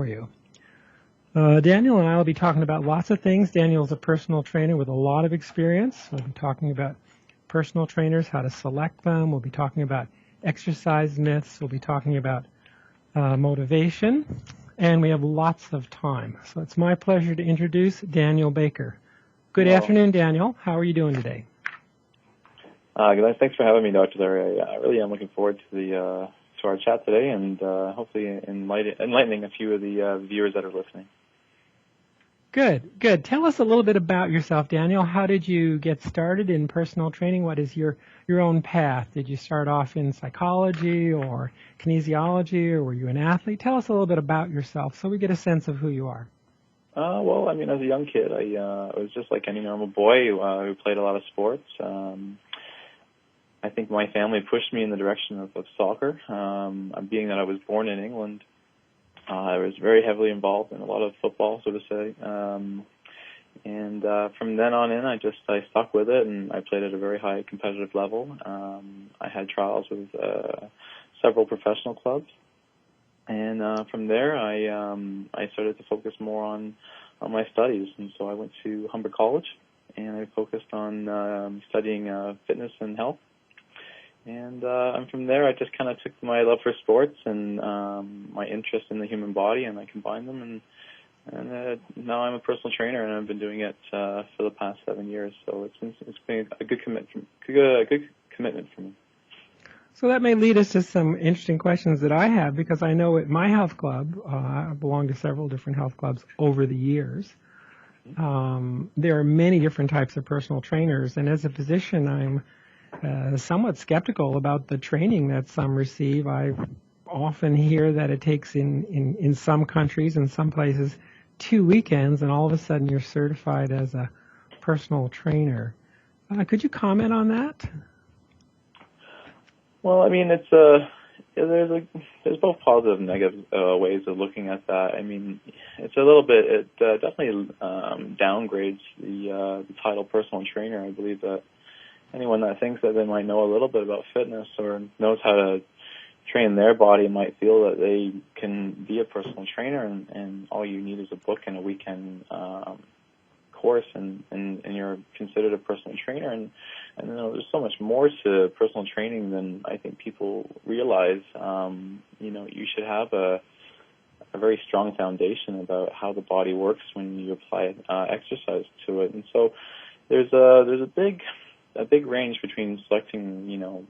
for you. Daniel and I will be talking about lots of things. Daniel's a personal trainer with a lot of experience. We'll be talking about personal trainers, how to select them. We'll be talking about exercise myths. We'll be talking about motivation. And we have lots of time. So it's my pleasure to introduce Daniel Baker. Good afternoon, Daniel. How are you doing today? Good. Thanks for having me, Dr. Larry. I really am looking forward to our chat today, and hopefully enlightening a few of the viewers that are listening. Good. Tell us a little bit about yourself, Daniel. How did you get started in personal training? What is your own path? Did you start off in psychology or kinesiology, or were you an athlete? Tell us a little bit about yourself so we get a sense of who you are. Well, I mean, as a young kid, I was just like any normal boy who played a lot of sports. I think my family pushed me in the direction of soccer. Being that I was born in England, I was very heavily involved in a lot of football, so to say. And from then on in, I stuck with it, and I played at a very high competitive level. I had trials with several professional clubs, and from there, I started to focus more on my studies. And so I went to Humber College, and I focused on studying fitness and health. And from there, I just kind of took my love for sports and my interest in the human body, and I combined them. And now I'm a personal trainer, and I've been doing it for the past 7 years. So it's been a good commitment for me. So that may lead us to some interesting questions that I have, because I know at my health club, I belong to several different health clubs over the years. There are many different types of personal trainers, and as a physician, I'm somewhat skeptical about the training that some receive. I often hear that it takes in some countries and some places 2 weekends, and all of a sudden you're certified as a personal trainer. Could you comment on that? Well, I mean, there's both positive and negative ways of looking at that. I mean, it's a little bit, it definitely downgrades the title personal trainer. I believe that anyone that thinks that they might know a little bit about fitness or knows how to train their body might feel that they can be a personal trainer, and all you need is a book and a weekend course, and you're considered a personal trainer. And you know, there's so much more to personal training than I think people realize. You know, you should have a very strong foundation about how the body works when you apply exercise to it. And so there's a big range between selecting, you know,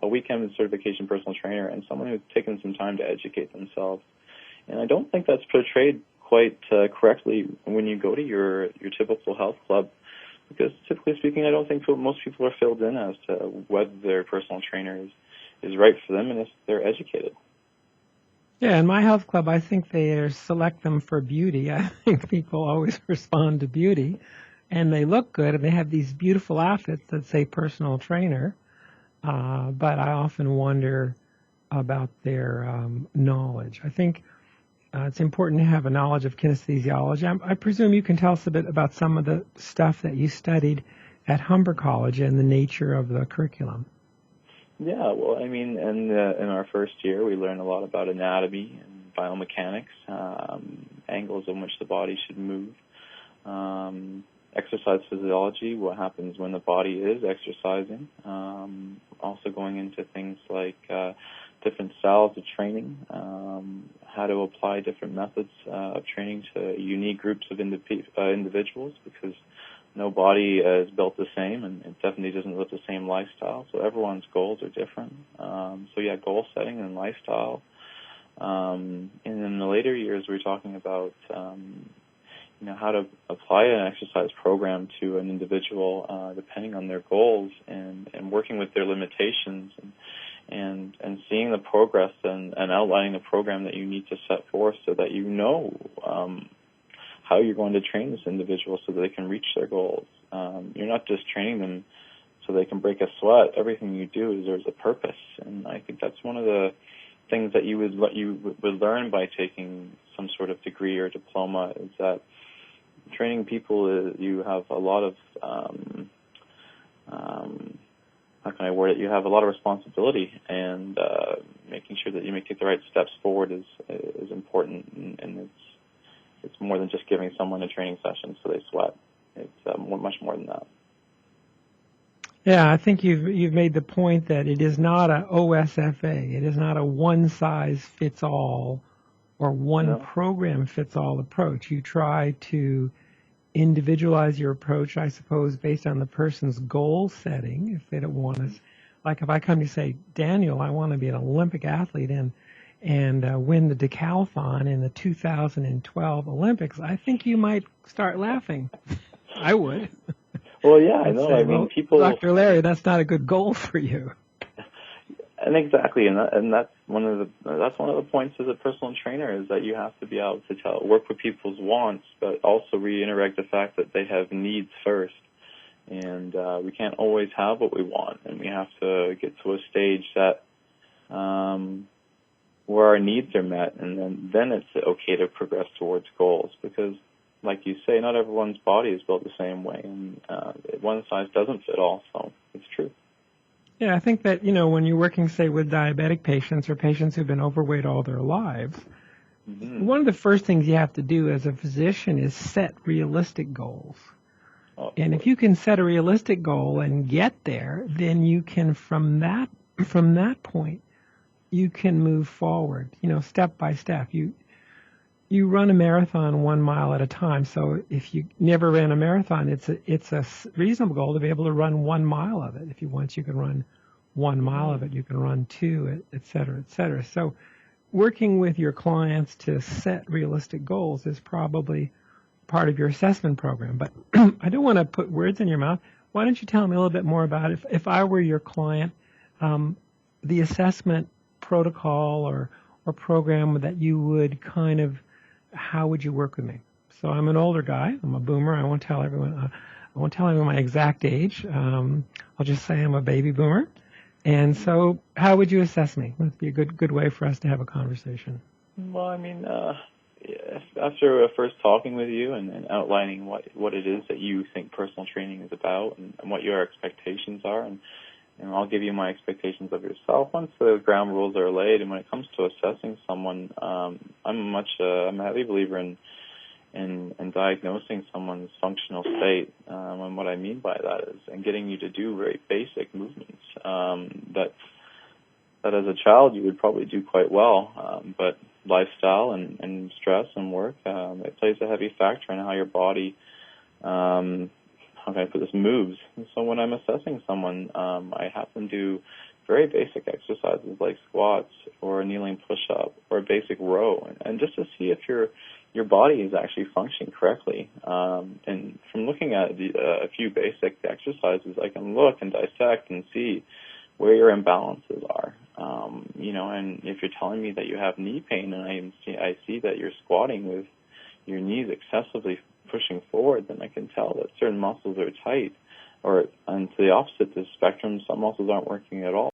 a weekend certification personal trainer and someone who's taken some time to educate themselves. And I don't think that's portrayed quite correctly when you go to your typical health club, because typically speaking, I don't think most people are filled in as to whether their personal trainer is right for them and if they're educated. Yeah, in my health club, I think they select them for beauty. I think people always respond to beauty, and they look good, and they have these beautiful outfits that say personal trainer. But I often wonder about their knowledge. I think it's important to have a knowledge of kinesthesiology. I presume you can tell us a bit about some of the stuff that you studied at Humber College and the nature of the curriculum. Yeah, well, I mean, in our first year, we learned a lot about anatomy and biomechanics, angles in which the body should move, exercise physiology, what happens when the body is exercising, also going into things like different styles of training, how to apply different methods of training to unique groups of individuals, because no body is built the same, and it definitely doesn't live the same lifestyle, so everyone's goals are different. So yeah, goal setting and lifestyle. And in the later years, we're talking about you know, how to apply an exercise program to an individual depending on their goals, and working with their limitations, and seeing the progress and outlining the program that you need to set forth so that you know how you're going to train this individual so that they can reach their goals. You're not just training them so they can break a sweat. Everything you do is there's a purpose, and I think that's one of the things that you would learn by taking some sort of degree or diploma, is that training people, you have a lot of how can I word it? You have a lot of responsibility, and making sure that you take the right steps forward is important, and it's more than just giving someone a training session so they sweat. It's much more than that. Yeah, I think you've made the point that it is not a OSFA. It is not a one size fits all or one program fits all approach. You try to individualize your approach, I suppose, based on the person's goal setting. If they don't want to, like if I come to you say, Daniel, I want to be an Olympic athlete and win the decathlon in the 2012 Olympics, I think you might start laughing. I would. Well, yeah, I know. Say, I mean, people. Dr. Larry, that's not a good goal for you. And exactly, and that's one of the points as a personal trainer is that you have to be able to work with people's wants, but also reiterate the fact that they have needs first, and we can't always have what we want, and we have to get to a stage that where our needs are met, and then it's okay to progress towards goals, because, like you say, not everyone's body is built the same way, and one size doesn't fit all. So it's true. Yeah, I think that, when you're working, say, with diabetic patients or patients who've been overweight all their lives, one of the first things you have to do as a physician is set realistic goals. And if you can set a realistic goal and get there, then you can, from that point, you can move forward, step by step. You run a marathon 1 mile at a time. So if you never ran a marathon, it's a reasonable goal to be able to run 1 mile of it. If you can run 1 mile of it, you can run 2, et cetera, et cetera. So working with your clients to set realistic goals is probably part of your assessment program. But I don't want to put words in your mouth. Why don't you tell me a little bit more about if I were your client, the assessment protocol or program that you would how would you work with me? So I'm an older guy. I'm a boomer. I won't tell everyone my exact age. I'll just say I'm a baby boomer. And so how would you assess me? Would be a good way for us to have a conversation. Well, I mean, after first talking with you and outlining what it is that you think personal training is about and what your expectations are, and I'll give you my expectations of yourself once the ground rules are laid. And when it comes to assessing someone, I'm a heavy believer in diagnosing someone's functional state. And what I mean by that is getting you to do very basic movements that as a child you would probably do quite well, but lifestyle and stress and work, it plays a heavy factor in how your body how can I put this, moves. And so when I'm assessing someone, I have them do very basic exercises like squats or a kneeling push-up or a basic row, and just to see if your body is actually functioning correctly. And from looking at a few basic exercises, I can look and dissect and see where your imbalances are. And if you're telling me that you have knee pain and I see that you're squatting with your knees excessively pushing forward, then I can tell that certain muscles are tight, and to the opposite of the spectrum, some muscles aren't working at all.